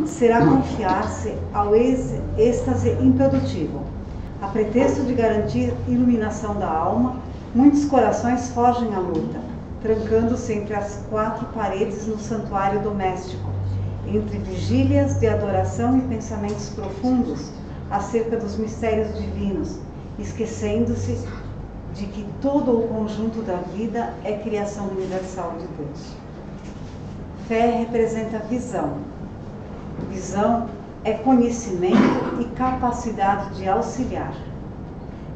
será confiar-se ao êxtase improdutivo. A pretexto de garantir iluminação da alma, muitos corações fogem à luta, trancando-se entre as quatro paredes no santuário doméstico, entre vigílias de adoração e pensamentos profundos acerca dos mistérios divinos, esquecendo-se de que todo o conjunto da vida é criação universal de Deus. Fé representa visão. Visão é conhecimento e capacidade de auxiliar.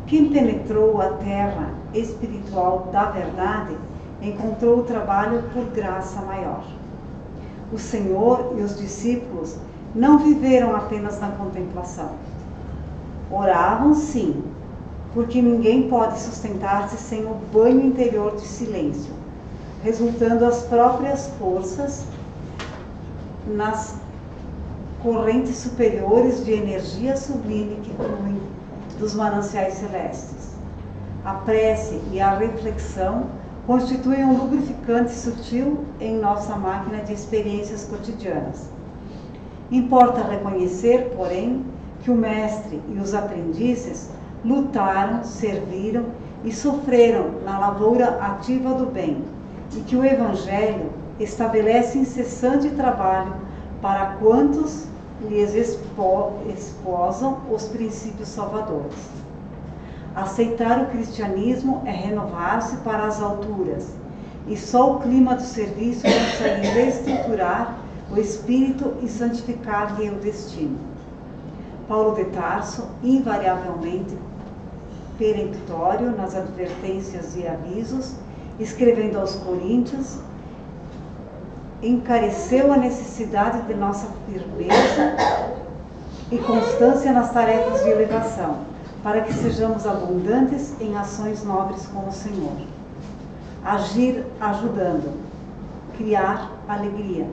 Quem penetrou a terra espiritual da verdade encontrou o trabalho por graça maior. O Senhor e os discípulos não viveram apenas na contemplação. Oravam, sim, porque ninguém pode sustentar-se sem o banho interior de silêncio, resultando as próprias forças nas correntes superiores de energia sublime que fluem dos mananciais celestes. A prece e a reflexão constituem um lubrificante sutil em nossa máquina de experiências cotidianas. Importa reconhecer, porém, que o mestre e os aprendizes lutaram, serviram e sofreram na lavoura ativa do bem, e que o Evangelho estabelece incessante trabalho para quantos lhes esposam os princípios salvadores. Aceitar o cristianismo é renovar-se para as alturas, e só o clima do serviço consegue reestruturar o espírito e santificar-lhe o destino. Paulo de Tarso, invariavelmente peremptório nas advertências e avisos, escrevendo aos Coríntios, encareceu a necessidade de nossa firmeza e constância nas tarefas de elevação, para que sejamos abundantes em ações nobres com o Senhor. Agir ajudando, criar alegria,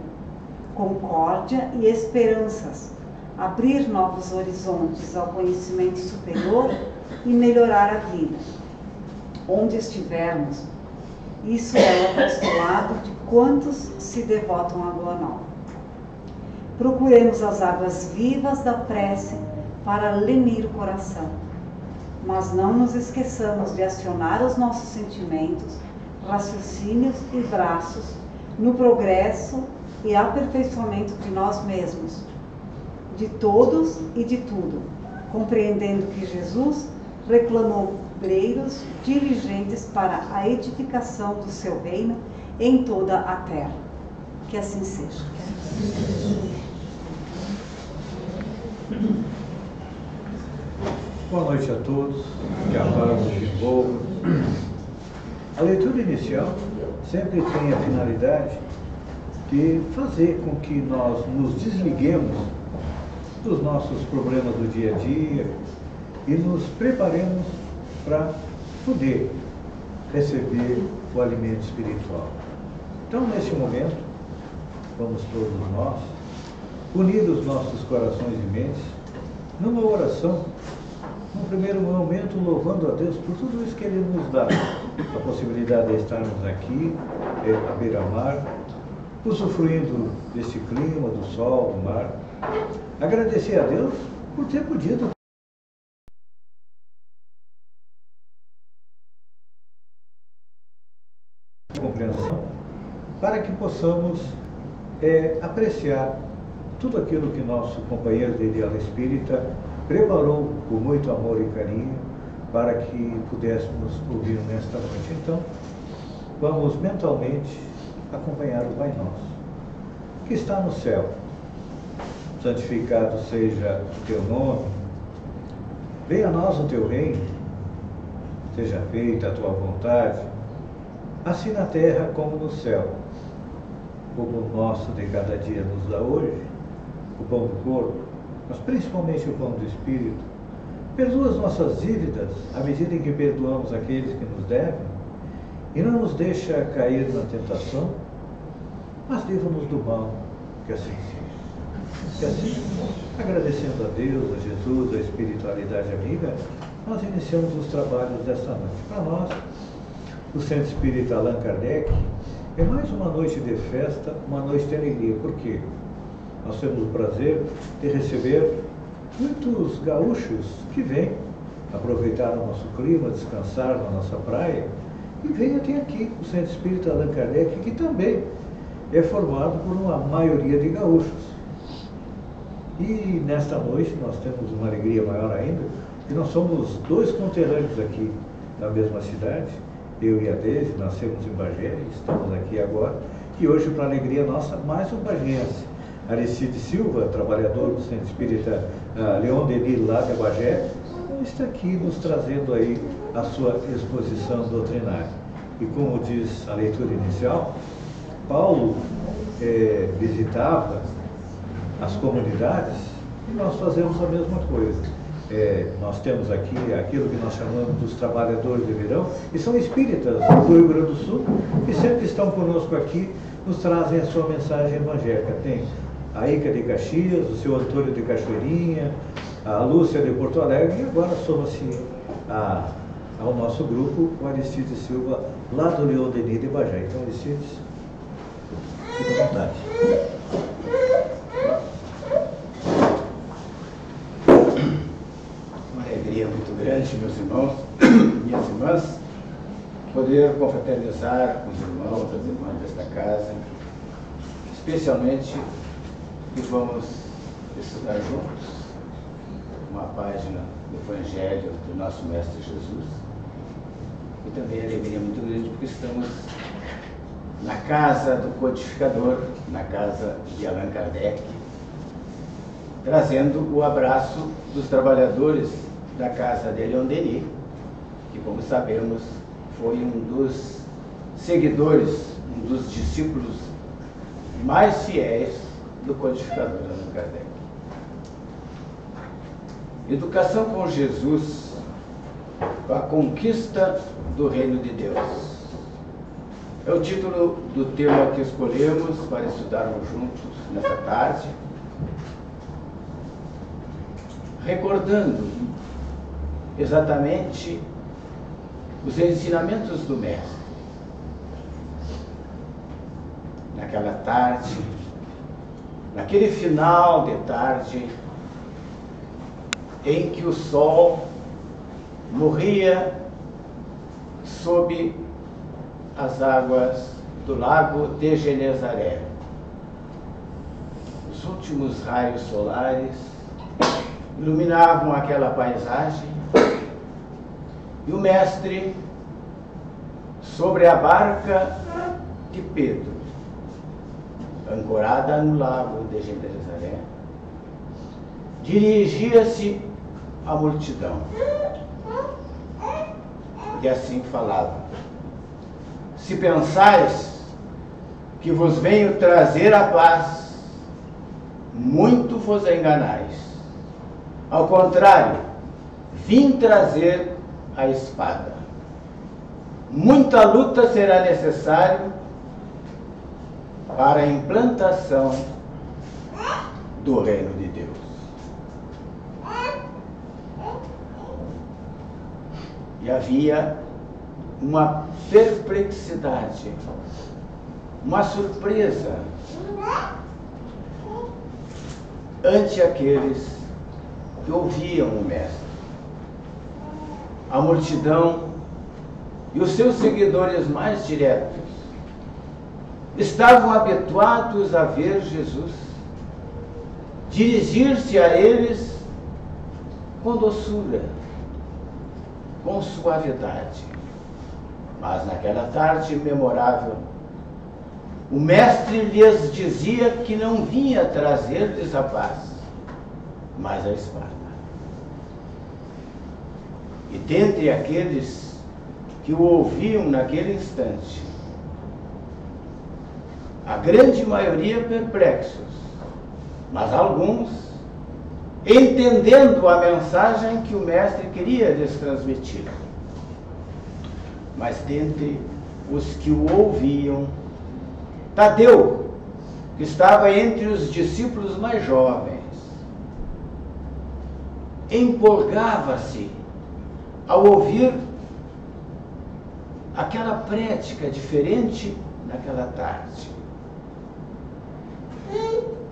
concórdia e esperanças, abrir novos horizontes ao conhecimento superior e melhorar a vida. Onde estivermos, isso é o apostolado de quantos se devotam à Boa Nova. Procuremos as águas vivas da prece para lenir o coração, mas não nos esqueçamos de acionar os nossos sentimentos, raciocínios e braços no progresso e aperfeiçoamento de nós mesmos, de todos e de tudo, compreendendo que Jesus reclamou obreiros diligentes para a edificação do seu reino em toda a terra. Que assim seja. Boa noite a todos, que a paz nos envolva. A leitura inicial sempre tem a finalidade de fazer com que nós nos desliguemos dos nossos problemas do dia a dia e nos preparemos para poder receber o alimento espiritual. Então, neste momento, vamos todos nós unir os nossos corações e mentes numa oração, num primeiro momento louvando a Deus por tudo isso que Ele nos dá, a possibilidade de estarmos aqui, à beira-mar, usufruindo deste clima, do sol, do mar. Agradecer a Deus por ter podido compreensão, para que possamos apreciar tudo aquilo que nosso companheiro de ideal espírita preparou com muito amor e carinho para que pudéssemos ouvir nesta noite. Então, vamos mentalmente acompanhar o Pai Nosso, que está no céu. Santificado seja o teu nome, venha a nós o teu reino, seja feita a tua vontade, assim na terra como no céu. O pão nosso de cada dia nos dá hoje, o pão do corpo, mas principalmente o pão do Espírito. Perdoa as nossas dívidas à medida em que perdoamos aqueles que nos devem, e não nos deixa cair na tentação, mas livra-nos do mal, que assim seja. Que assim, agradecendo a Deus, a Jesus, a espiritualidade amiga, nós iniciamos os trabalhos desta noite. Para nós, o Centro Espírita Allan Kardec, é mais uma noite de festa, uma noite de alegria. Por quê? nós temos o prazer de receber muitos gaúchos que vêm aproveitar o nosso clima, descansar na nossa praia e vêm até aqui, o Centro Espírita Allan Kardec, que também é formado por uma maioria de gaúchos. E nesta noite nós temos uma alegria maior ainda, que nós somos 2 conterrâneos aqui na mesma cidade, eu e a Deise, nascemos em Bagé, estamos aqui agora, e hoje, para alegria nossa, mais um bagiense, Aristide Silva, trabalhador do Centro Espírita Leon Denis, lá de Bagé, está aqui nos trazendo aí a sua exposição doutrinária. E como diz a leitura inicial, Paulo visitava as comunidades e nós fazemos a mesma coisa. Nós temos aqui aquilo que nós chamamos dos trabalhadores de verão, que são espíritas do Rio Grande do Sul, que sempre estão conosco aqui, nos trazem a sua mensagem evangélica. Tem a Ica de Caxias, o seu Antônio de Cachoeirinha, a Lúcia de Porto Alegre, e agora soma-se ao nosso grupo o Aristide Silva, lá do Leon Denis de Bagé. Então, Aristide, fica à vontade. Uma alegria muito grande, meus irmãos, minhas irmãs, poder confraternizar com os irmãos, as irmãs desta casa, especialmente que vamos estudar juntos uma página do Evangelho do nosso Mestre Jesus. E também alegria muito grande porque estamos na casa do codificador, na casa de Allan Kardec, trazendo o abraço dos trabalhadores da casa de Leon Denis, que, como sabemos, foi um dos seguidores, um dos discípulos mais fiéis do codificador Allan Kardec. Educação com Jesus, a conquista do reino de Deus. É o título do tema que escolhemos para estudarmos juntos nessa tarde, recordando exatamente os ensinamentos do Mestre. Naquela tarde, naquele final de tarde, em que o sol morria sob as águas do lago de Genezaré. Os últimos raios solares iluminavam aquela paisagem e o Mestre, sobre a barca de Pedro, ancorada no lago de Genezaré, dirigia-se à multidão e assim falava: se pensais que vos venho trazer a paz, muito vos enganais. Ao contrário, vim trazer a espada. Muita luta será necessário para a implantação do reino de Deus. E havia uma perplexidade, uma surpresa ante aqueles que ouviam o Mestre. A multidão e os seus seguidores mais diretos estavam habituados a ver Jesus dirigir-se a eles com doçura, com suavidade. Mas naquela tarde memorável, o Mestre lhes dizia que não vinha trazer-lhes a paz, mas a espada. E dentre aqueles que o ouviam naquele instante, a grande maioria perplexos, mas alguns entendendo a mensagem que o Mestre queria lhes transmitir. Mas dentre os que o ouviam, Tadeu, que estava entre os discípulos mais jovens, empolgava-se ao ouvir aquela prédica diferente naquela tarde.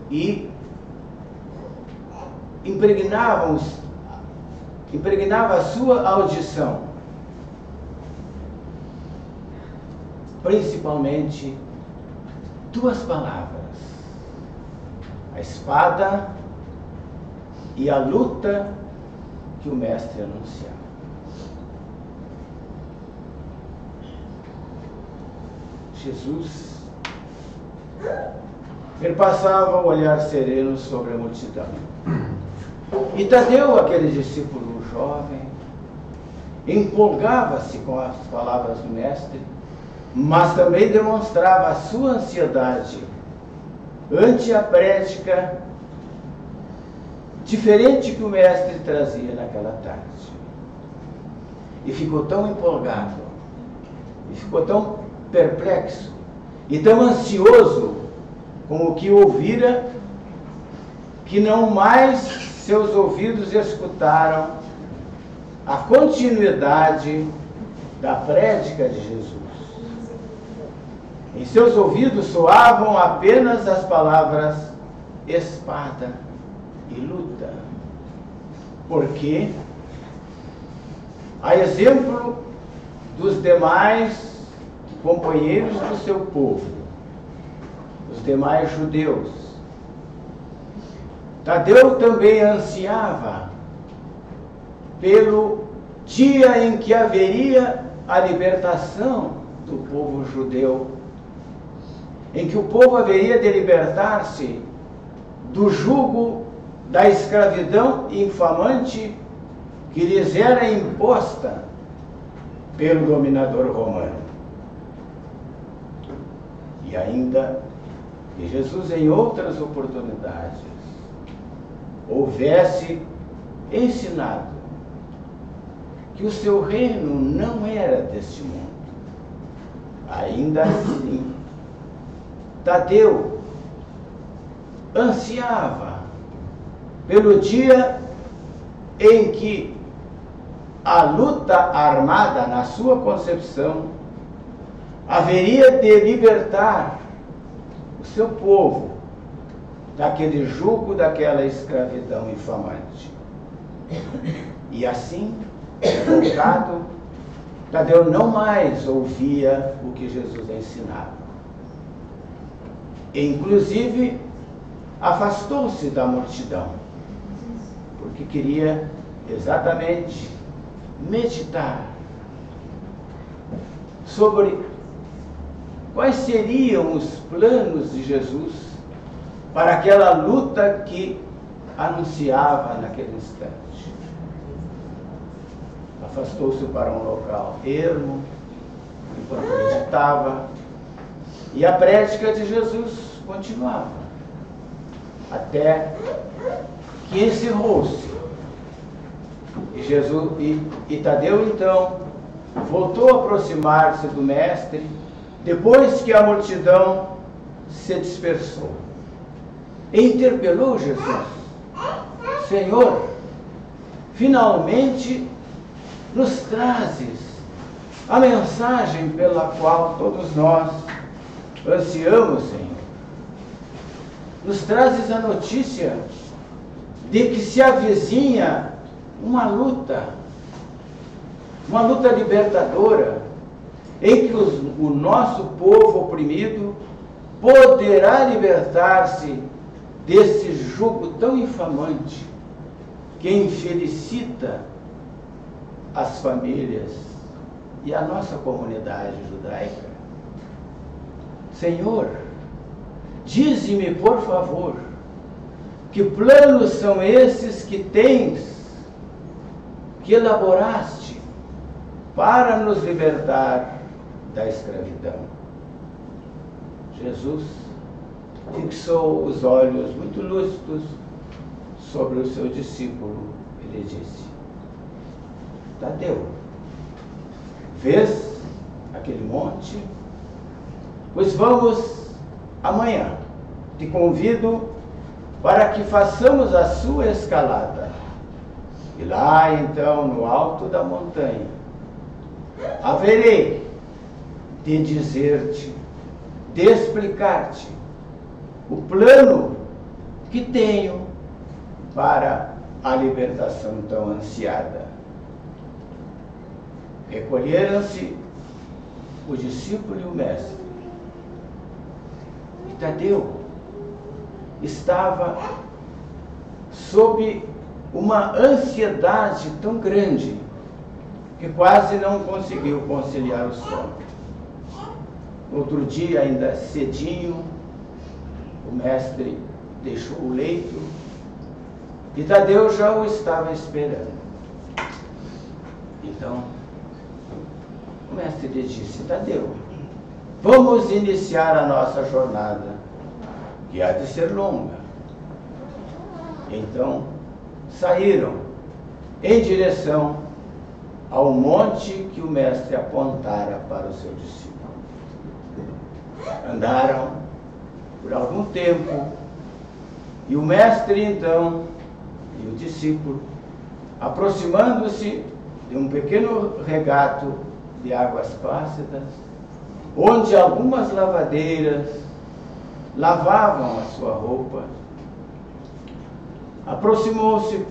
E impregnava a sua audição, principalmente duas palavras: a espada e a luta que o mestre anunciava. Jesus perpassava o olhar sereno sobre a multidão. E Tadeu, aquele discípulo jovem, empolgava-se com as palavras do mestre, mas também demonstrava a sua ansiedade ante a prédica diferente que o mestre trazia naquela tarde. E ficou tão empolgado, e ficou tão perplexo, e tão ansioso com o que ouvira, que não mais seus ouvidos escutaram a continuidade da prédica de Jesus. Em seus ouvidos soavam apenas as palavras espada e luta. Porque, a exemplo dos demais companheiros do seu povo, os demais judeus, Tadeu também ansiava pelo dia em que haveria a libertação do povo judeu, em que o povo haveria de libertar-se do jugo da escravidão infamante que lhes era imposta pelo dominador romano. E ainda que Jesus, em outras oportunidades, houvesse ensinado que o seu reino não era deste mundo. Ainda assim, Tadeu ansiava pelo dia em que a luta armada, na sua concepção, haveria de libertar o seu povo daquele jugo, daquela escravidão infamante. E assim, voltado, Tadeu não mais ouvia o que Jesus ensinava. E, inclusive, afastou-se da multidão, porque queria exatamente meditar sobre quais seriam os planos de Jesus para aquela luta que anunciava naquele instante. Afastou-se para um local ermo, enquanto meditava, e a prédica de Jesus continuava, até que encerrou-se. E Tadeu, então, voltou a aproximar-se do mestre, depois que a multidão se dispersou. E interpelou Jesus: Senhor, finalmente nos trazes a mensagem pela qual todos nós ansiamos, Senhor. Nos trazes a notícia de que se avizinha uma luta libertadora, em que o nosso povo oprimido poderá libertar-se desse jugo tão infamante que infelicita as famílias e a nossa comunidade judaica. Senhor, dize-me, por favor, que planos são esses que tens, que elaboraste para nos libertar da escravidão? Jesus fixou os olhos muito lúcidos sobre o seu discípulo e lhe disse: Tadeu, vês aquele monte? Pois vamos amanhã. Te convido para que façamos a sua escalada. E lá, então, no alto da montanha, haverei de dizer-te, de explicar-te o plano que tenho para a libertação tão ansiada. Recolheram-se o discípulo e o mestre. E Tadeu estava sob uma ansiedade tão grande que quase não conseguiu conciliar o sono. Outro dia, ainda cedinho, o mestre deixou o leito e Tadeu já o estava esperando. Então, o mestre lhe disse: Tadeu, vamos iniciar a nossa jornada, que há de ser longa. Então, saíram em direção ao monte que o mestre apontara para o seu discípulo. Andaram por algum tempo e o mestre, então, e o discípulo, aproximando-se de um pequeno regato de águas plácidas, onde algumas lavadeiras lavavam a sua roupa, aproximou-se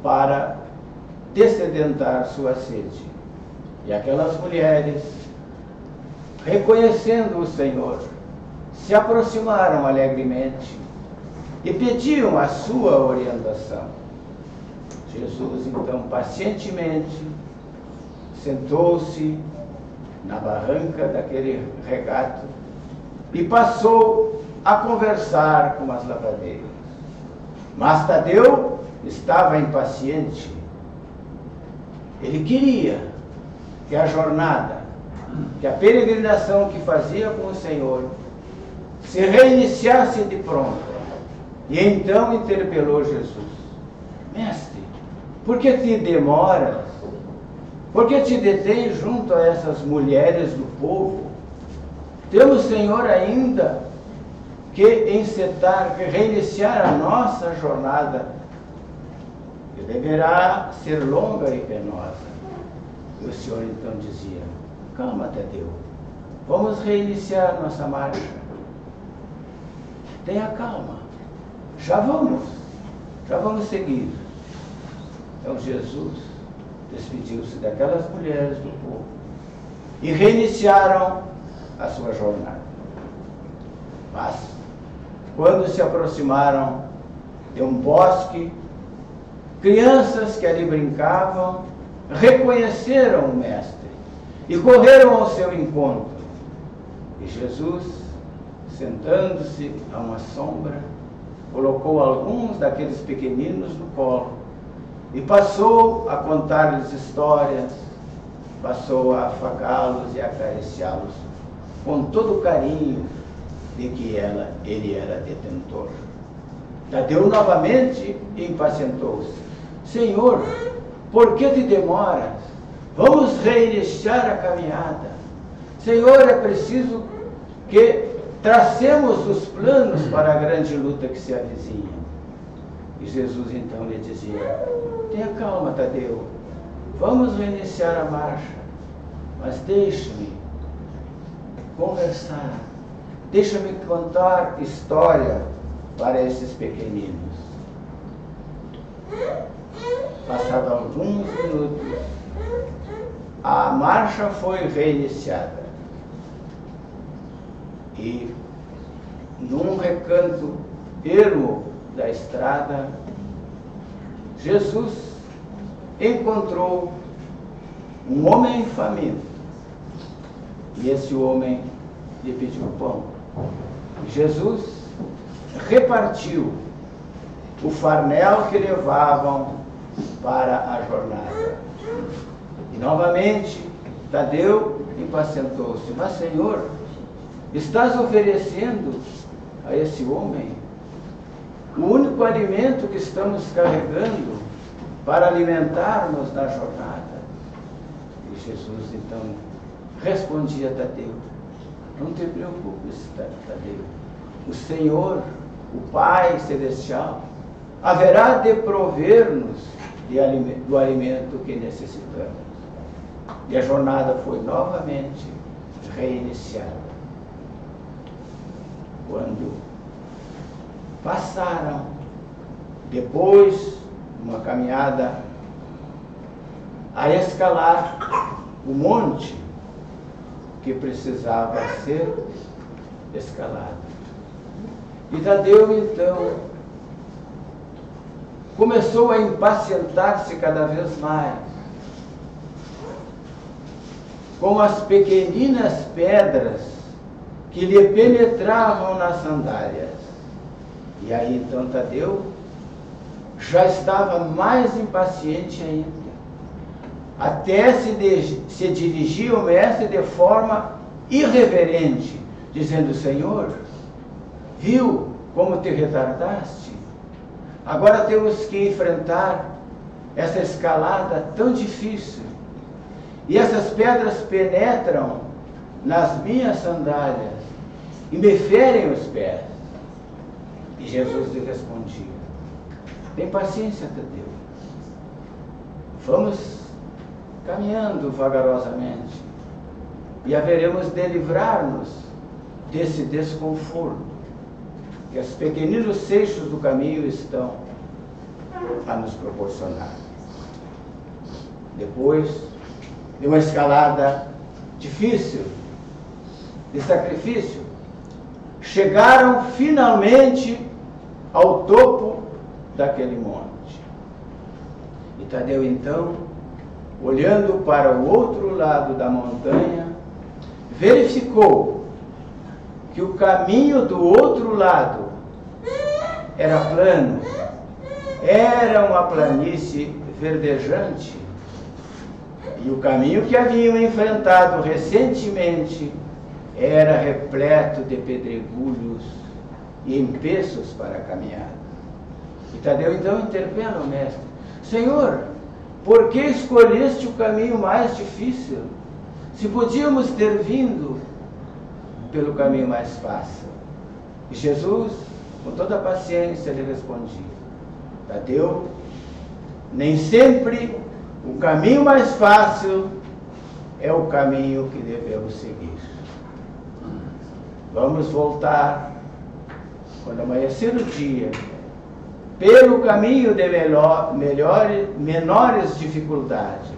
para dessedentar sua sede. E aquelas mulheres, reconhecendo o Senhor, se aproximaram alegremente e pediam a sua orientação. Jesus, então, pacientemente, sentou-se na barranca daquele regato e passou a conversar com as lavadeiras. Mas Tadeu estava impaciente. Ele queria que a jornada, que a peregrinação que fazia com o Senhor se reiniciasse de pronto. E então interpelou Jesus: Mestre, por que te demoras? Por que te detens junto a essas mulheres do povo? Temos, Senhor, ainda que encetar, que reiniciar a nossa jornada, que deverá ser longa e penosa. E o Senhor então dizia: calma, Tadeu, vamos reiniciar nossa marcha. Tenha calma, já vamos seguir. Então Jesus despediu-se daquelas mulheres do povo e reiniciaram a sua jornada. Mas, quando se aproximaram de um bosque, crianças que ali brincavam reconheceram o mestre e correram ao seu encontro. E Jesus, sentando-se a uma sombra, colocou alguns daqueles pequeninos no colo e passou a contar-lhes histórias, passou a afagá-los e acariciá-los com todo o carinho de que ele era detentor. Tadeu novamente impacientou-se: Senhor, por que te demoras? Vamos reiniciar a caminhada. Senhor, é preciso que tracemos os planos para a grande luta que se avizinha. E Jesus então lhe dizia: tenha calma, Tadeu, vamos reiniciar a marcha, mas deixe-me conversar, deixa-me contar história para esses pequeninos. Passados alguns minutos, a marcha foi reiniciada. E num recanto ermo da estrada, Jesus encontrou um homem faminto. E esse homem lhe pediu pão. E Jesus repartiu o farnel que levavam para a jornada. E novamente Tadeu impacientou-se: mas, Senhor, estás oferecendo a esse homem o único alimento que estamos carregando para alimentarmos na jornada. E Jesus então respondia a Tadeu: não te preocupes, Tadeu, o Senhor, o Pai Celestial, haverá de prover-nos do alimento que necessitamos. E a jornada foi novamente reiniciada. Quando passaram, depois uma caminhada a escalar o monte que precisava ser escalado. E Tadeu, então, começou a impacientar-se cada vez mais com as pequeninas pedras que lhe penetravam nas sandálias. E aí, então, Tadeu já estava mais impaciente ainda. Até se dirigia ao mestre de forma irreverente, dizendo: Senhor, viu como te retardaste? Agora temos que enfrentar essa escalada tão difícil. E essas pedras penetram nas minhas sandálias e me ferem os pés. E Jesus lhe respondia: tem paciência, Tadeu. Vamos caminhando vagarosamente e haveremos de livrar-nos desse desconforto que os pequeninos seixos do caminho estão a nos proporcionar. Depois de uma escalada difícil, de sacrifício, chegaram finalmente ao topo daquele monte. E Tadeu, então, olhando para o outro lado da montanha, verificou que o caminho do outro lado era plano, era uma planície verdejante, e o caminho que haviam enfrentado recentemente era repleto de pedregulhos e empeços para a caminhada. E Tadeu então interpela o mestre: Senhor, por que escolheste o caminho mais difícil, se podíamos ter vindo pelo caminho mais fácil? E Jesus, com toda a paciência, lhe respondia: Tadeu, nem sempre o caminho mais fácil é o caminho que devemos seguir. Vamos voltar, quando amanhecer o dia, pelo caminho de menores dificuldades.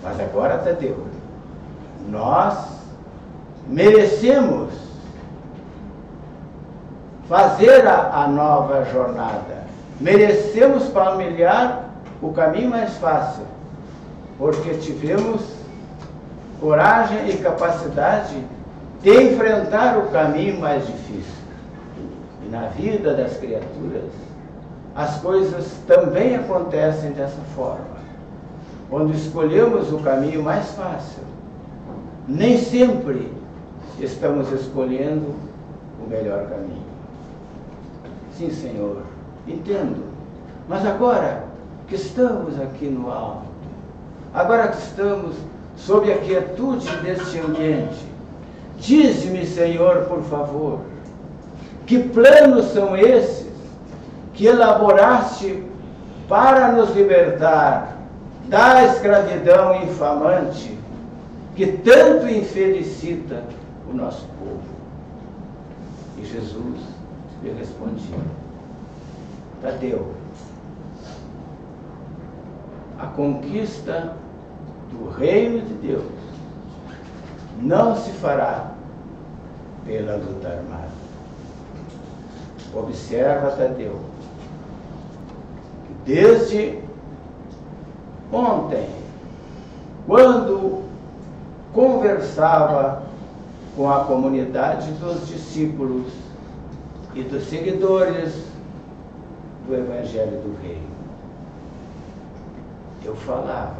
Mas agora, Tadeu, nós merecemos fazer a nova jornada. Merecemos palmilhar o caminho mais fácil, porque tivemos coragem e capacidade de enfrentar o caminho mais difícil. E na vida das criaturas, as coisas também acontecem dessa forma. Quando escolhemos o caminho mais fácil, nem sempre estamos escolhendo o melhor caminho. Sim, Senhor, entendo. Mas agora que estamos aqui no alto, agora que estamos sob a quietude deste ambiente, dize-me, Senhor, por favor, que planos são esses que elaboraste para nos libertar da escravidão infamante que tanto infelicita o nosso povo? E Jesus lhe respondia: Tadeu, a conquista do reino de Deus não se fará pela luta armada. Observa, Tadeu, que desde ontem, quando conversava com a comunidade dos discípulos e dos seguidores do Evangelho do Reino, eu falava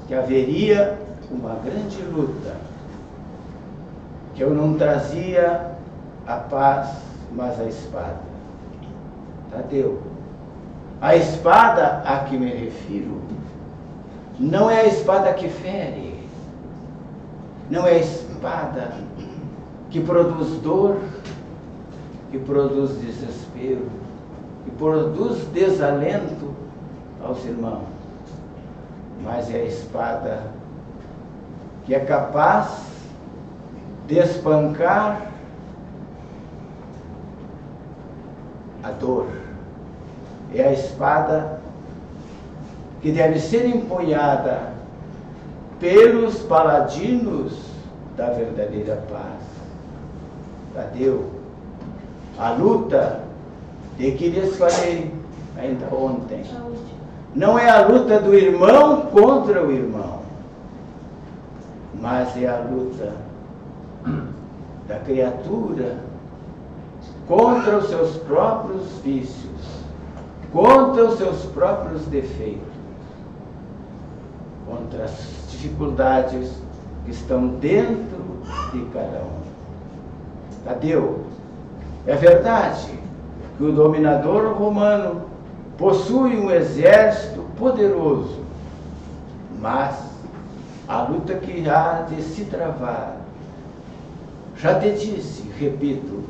que haveria uma grande luta, que eu não trazia a paz, mas a espada. Tadeu, a espada a que me refiro não é a espada que fere, não é a espada que produz dor, que produz desespero, que produz desalento aos irmãos, mas é a espada que é capaz de espancar a dor, é a espada que deve ser empunhada pelos paladinos da verdadeira paz. Tadeu, a luta de que lhes falei ainda ontem, não é a luta do irmão contra o irmão, mas é a luta da criatura contra os seus próprios vícios, contra os seus próprios defeitos, contra as dificuldades que estão dentro de cada um. Tadeu, é verdade que o dominador romano possui um exército poderoso, mas a luta que há de se travar, já te disse, repito,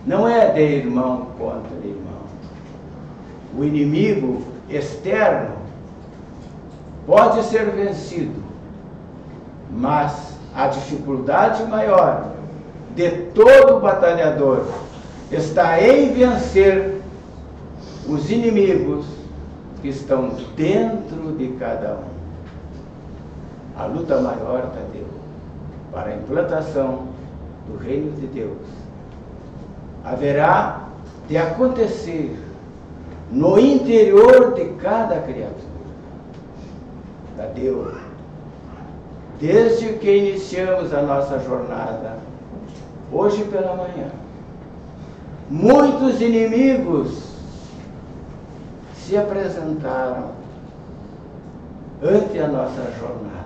não é de irmão contra irmão. O inimigo externo pode ser vencido, mas a dificuldade maior de todo batalhador está em vencer os inimigos que estão dentro de cada um. A luta maior, Tadeu, para a implantação do reino de Deus, haverá de acontecer no interior de cada criatura. Tadeu, desde que iniciamos a nossa jornada, hoje pela manhã, muitos inimigos se apresentaram ante a nossa jornada.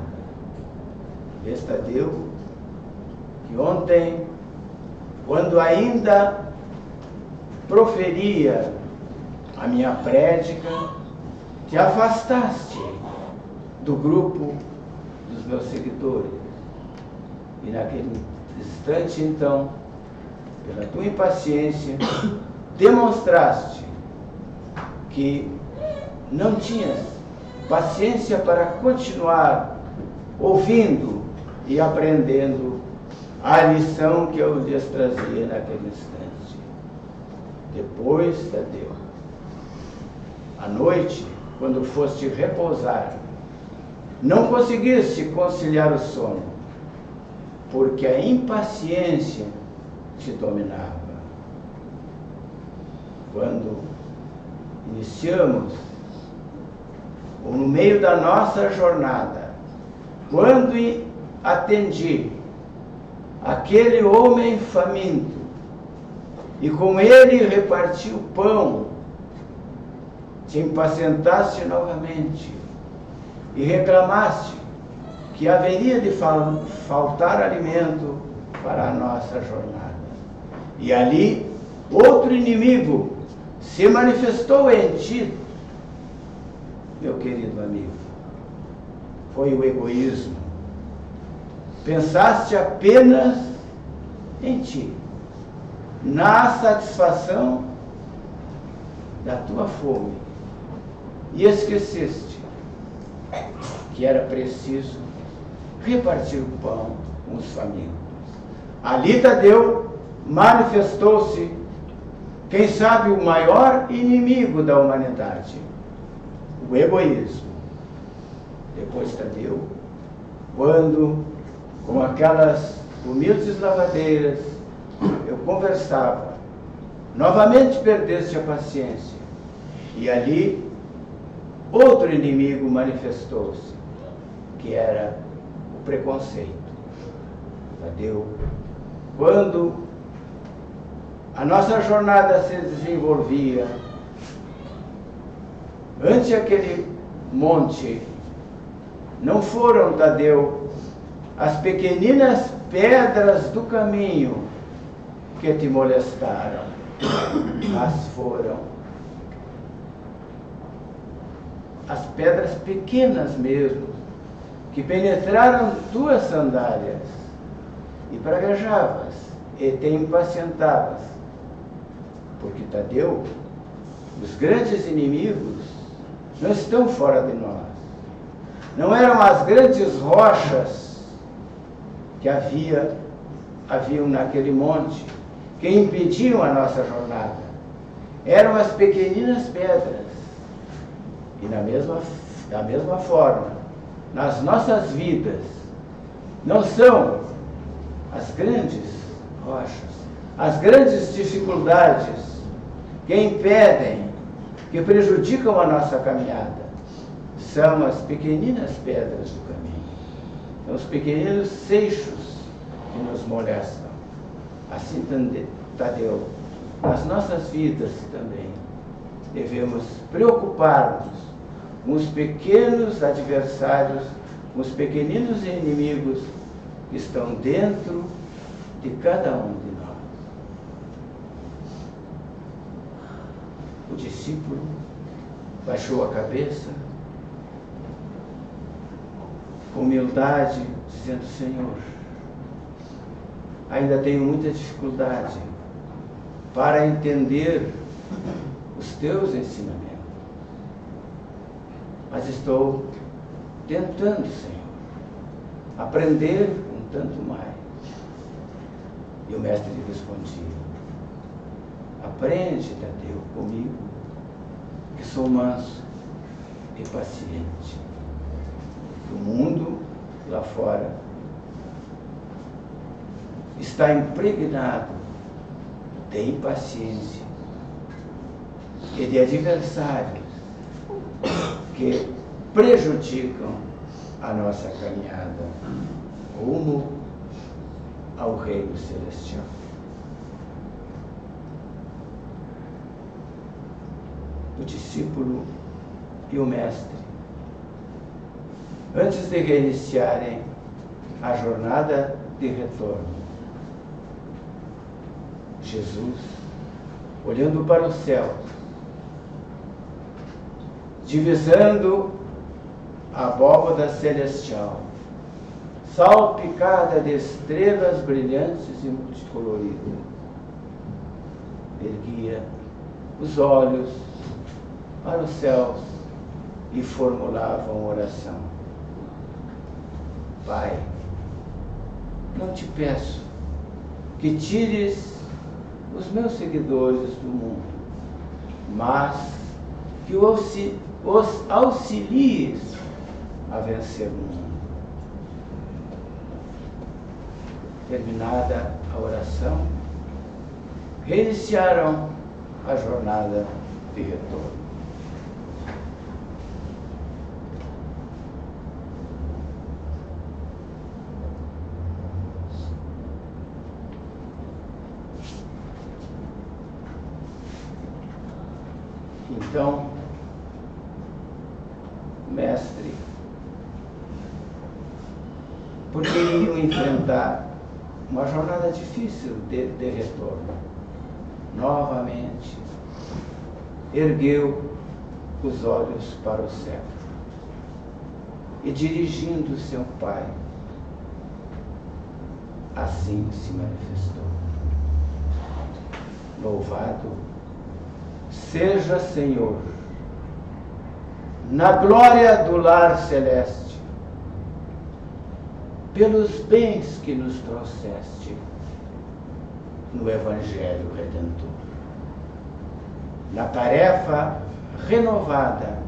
Vês, Tadeu, que ontem, quando ainda proferia a minha prédica, te afastaste do grupo dos meus seguidores. E naquele instante, então, pela tua impaciência, demonstraste que não tinhas paciência para continuar ouvindo e aprendendo a lição que eu lhes trazia naquele instante. Depois, Tadeu, à noite, quando foste repousar, não conseguiste conciliar o sono, porque a impaciência te dominava. Quando iniciamos, ou no meio da nossa jornada, quando atendi aquele homem faminto, e com ele reparti o pão, te impacientaste novamente, e reclamaste que haveria de faltar alimento para a nossa jornada. E ali, outro inimigo se manifestou em ti, meu querido amigo. Foi o egoísmo. Pensaste apenas em ti, na satisfação da tua fome, e esqueceste que era preciso repartir o pão com os famintos. Ali, Tadeu, manifestou-se, quem sabe, o maior inimigo da humanidade, o egoísmo. Depois, Tadeu, quando, com aquelas humildes lavadeiras, eu conversava, novamente perdeste a paciência, e ali outro inimigo manifestou-se, que era o preconceito. Tadeu, quando a nossa jornada se desenvolvia, ante aquele monte, não foram, Tadeu, as pequeninas pedras do caminho que te molestaram, mas foram as pedras pequenas mesmo, que penetraram tuas sandálias, e praguejavas, e te impacientavas, porque, Tadeu, os grandes inimigos não estão fora de nós. Não eram as grandes rochas que haviam naquele monte, que impediam a nossa jornada. eram as pequeninas pedras. E da mesma forma, nas nossas vidas, não são as grandes rochas, as grandes dificuldades que impedem, que prejudicam a nossa caminhada. São as pequeninas pedras do caminho, são os pequeninos seixos que nos molestam. Assim, Tadeu, nas nossas vidas também devemos preocupar-nos com os pequenos adversários, com os pequeninos inimigos que estão dentro de cada um de nós. O discípulo baixou a cabeça, com humildade, dizendo: Senhor, ainda tenho muita dificuldade para entender os teus ensinamentos, mas estou tentando, Senhor, aprender um tanto mais. E o mestre lhe respondia: aprende, Tadeu, comigo, que sou manso e paciente. O mundo lá fora está impregnado de impaciência e de adversários que prejudicam a nossa caminhada rumo ao reino celestial. O discípulo e o mestre, antes de reiniciarem a jornada de retorno, Jesus, olhando para o céu, divisando a abóbada celestial, salpicada de estrelas brilhantes e multicoloridas, erguia os olhos para os céus e formulava uma oração: Pai, não te peço que tires os meus seguidores do mundo, mas que os auxilies a vencer o mundo. Terminada a oração, reiniciaram a jornada de retorno. Então, mestre, porque iam enfrentar uma jornada difícil de retorno, novamente ergueu os olhos para o céu e, dirigindo-se ao Pai, assim se manifestou: Louvado seja, Senhor, na glória do lar celeste, pelos bens que nos trouxeste no Evangelho Redentor, na tarefa renovada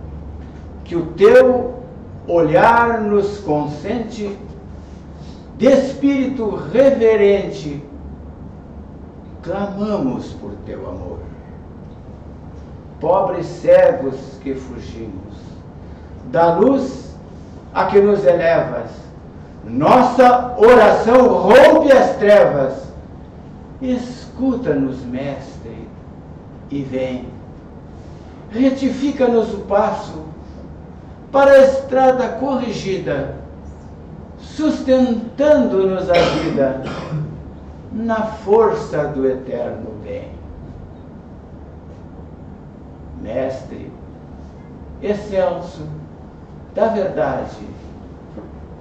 que o teu olhar nos consente, de espírito reverente, clamamos por teu amor. Pobres cegos que fugimos da luz a que nos elevas, nossa oração rompe as trevas. Escuta-nos, mestre, e vem. Retifica-nos o passo para a estrada corrigida, sustentando-nos a vida na força do eterno bem. Mestre excelso da verdade,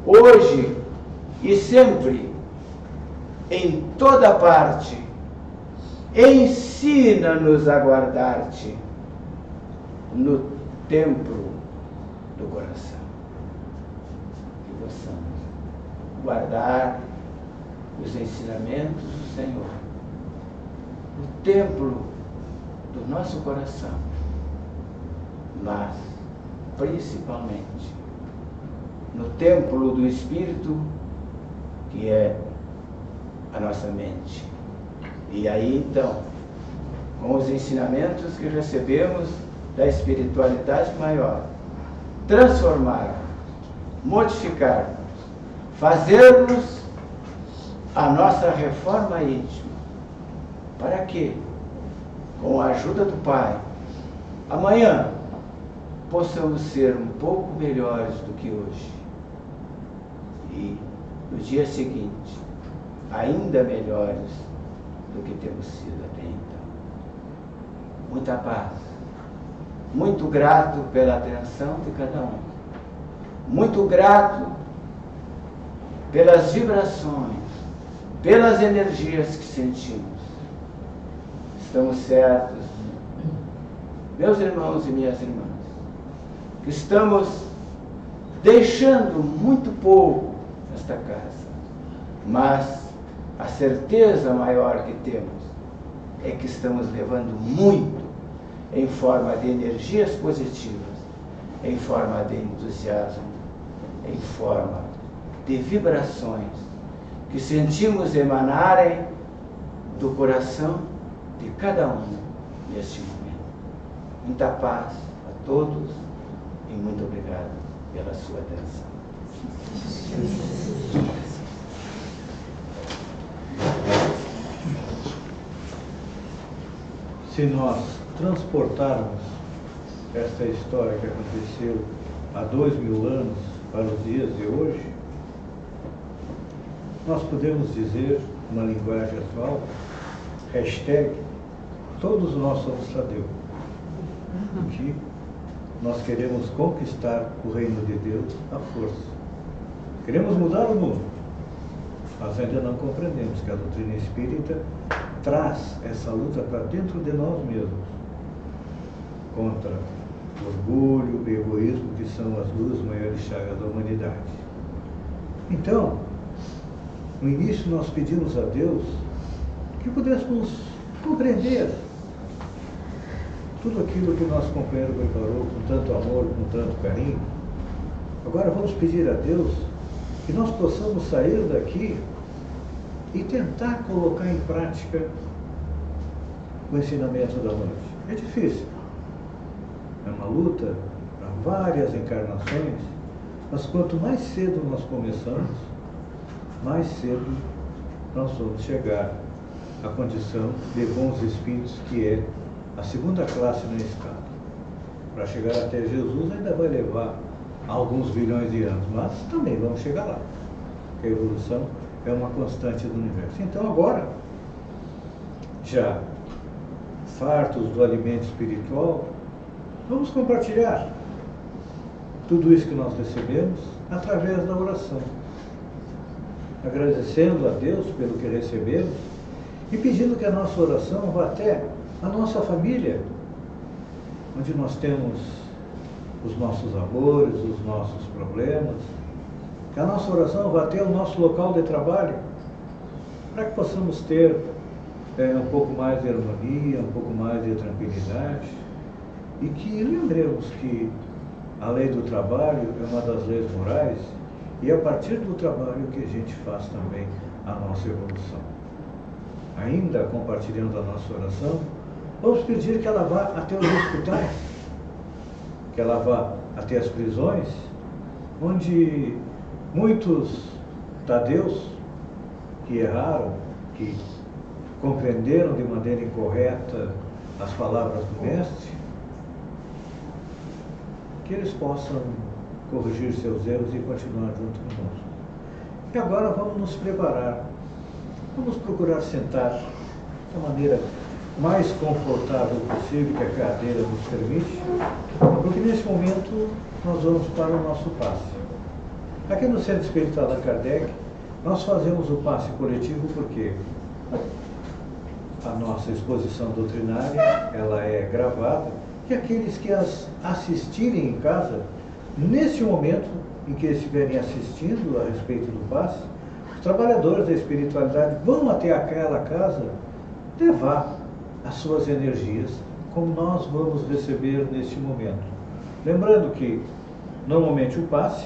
hoje e sempre, em toda parte, ensina-nos a guardar-te no templo do coração. Que possamos guardar os ensinamentos do Senhor no templo do nosso coração, mas principalmente no templo do Espírito, que é a nossa mente. E aí então, com os ensinamentos que recebemos da espiritualidade maior, transformarmos, modificarmos, fazermos a nossa reforma íntima. Para que, com a ajuda do Pai, amanhã possamos ser um pouco melhores do que hoje. E no dia seguinte, ainda melhores do que temos sido até então. Muita paz. Muito grato pela atenção de cada um. Muito grato pelas vibrações, pelas energias que sentimos. Estamos certos, meus irmãos e minhas irmãs, que estamos deixando muito pouco nesta casa, mas a certeza maior que temos é que estamos levando muito em forma de energias positivas, em forma de entusiasmo, em forma de vibrações que sentimos emanarem do coração de cada um neste momento. Muita paz a todos e muito obrigado pela sua atenção. Se nós transportarmos esta história que aconteceu há 2000 anos para os dias de hoje, nós podemos dizer, uma linguagem atual, hashtag, todos nós somos Tadeu. Que nós queremos conquistar o reino de Deus à força. Queremos mudar o mundo, mas ainda não compreendemos que a doutrina espírita traz essa luta para dentro de nós mesmos, contra o orgulho e o egoísmo, que são as duas maiores chagas da humanidade. Então, no início nós pedimos a Deus que pudéssemos compreender tudo aquilo que nosso companheiro preparou com tanto amor, com tanto carinho. Agora vamos pedir a Deus que nós possamos sair daqui e tentar colocar em prática o ensinamento da noite. É difícil. É uma luta para várias encarnações, mas quanto mais cedo nós começamos, mais cedo nós vamos chegar à condição de bons espíritos, que é a segunda classe na escala. Para chegar até Jesus ainda vai levar alguns bilhões de anos, mas também vamos chegar lá, porque a evolução é uma constante do universo. Então agora, já fartos do alimento espiritual, vamos compartilhar tudo isso que nós recebemos através da oração, agradecendo a Deus pelo que recebemos e pedindo que a nossa oração vá até a nossa família, onde nós temos os nossos amores, os nossos problemas, que a nossa oração vá até o nosso local de trabalho, para que possamos ter um pouco mais de harmonia, um pouco mais de tranquilidade, e que lembremos que a lei do trabalho é uma das leis morais, e é a partir do trabalho que a gente faz também a nossa evolução. Ainda compartilhando a nossa oração, vamos pedir que ela vá até os hospitais, que ela vá até as prisões, onde muitos Tadeus que erraram, que compreenderam de maneira incorreta as palavras do Mestre, que eles possam corrigir seus erros e continuar junto conosco. E agora vamos nos preparar, vamos procurar sentar da maneira mais confortável possível que a cadeira nos permite, porque nesse momento nós vamos para o nosso passe. Aqui no Centro Espiritual Allan Kardec, nós fazemos o passe coletivo porque a nossa exposição doutrinária, ela é gravada, e aqueles que as assistirem em casa, nesse momento em que estiverem assistindo a respeito do passe, os trabalhadores da espiritualidade vão até aquela casa levar as suas energias como nós vamos receber neste momento. Lembrando que, normalmente, o passe,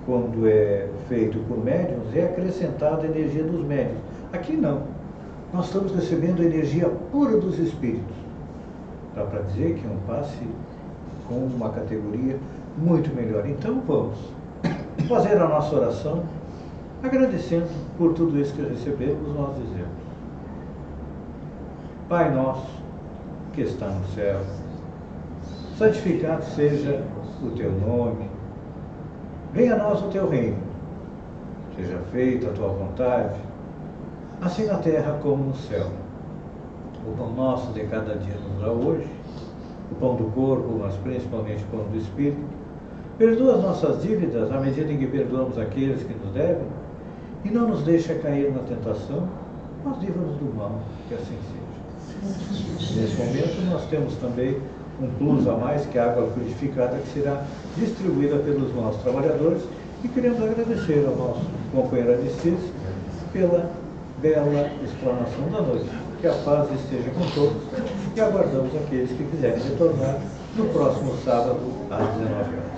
quando é feito por médiuns, é acrescentada a energia dos médiuns. Aqui não. Nós estamos recebendo a energia pura dos espíritos. Dá para dizer que é um passe com uma categoria muito melhor. Então, vamos fazer a nossa oração, agradecendo por tudo isso que recebemos, nós dizemos: Pai nosso, que está no céu, santificado seja o teu nome, venha a nós o teu reino, seja feita a tua vontade, assim na terra como no céu. O pão nosso de cada dia nos dá hoje, o pão do corpo, mas principalmente o pão do espírito. Perdoa as nossas dívidas à medida em que perdoamos aqueles que nos devem, e não nos deixa cair na tentação, mas livra-nos do mal, que assim seja. Nesse momento nós temos também um plus a mais, que é a água purificada, que será distribuída pelos nossos trabalhadores, e queremos agradecer ao nosso companheiro Aristides pela bela explanação da noite. Que a paz esteja com todos, e aguardamos aqueles que quiserem retornar no próximo sábado às 19 horas.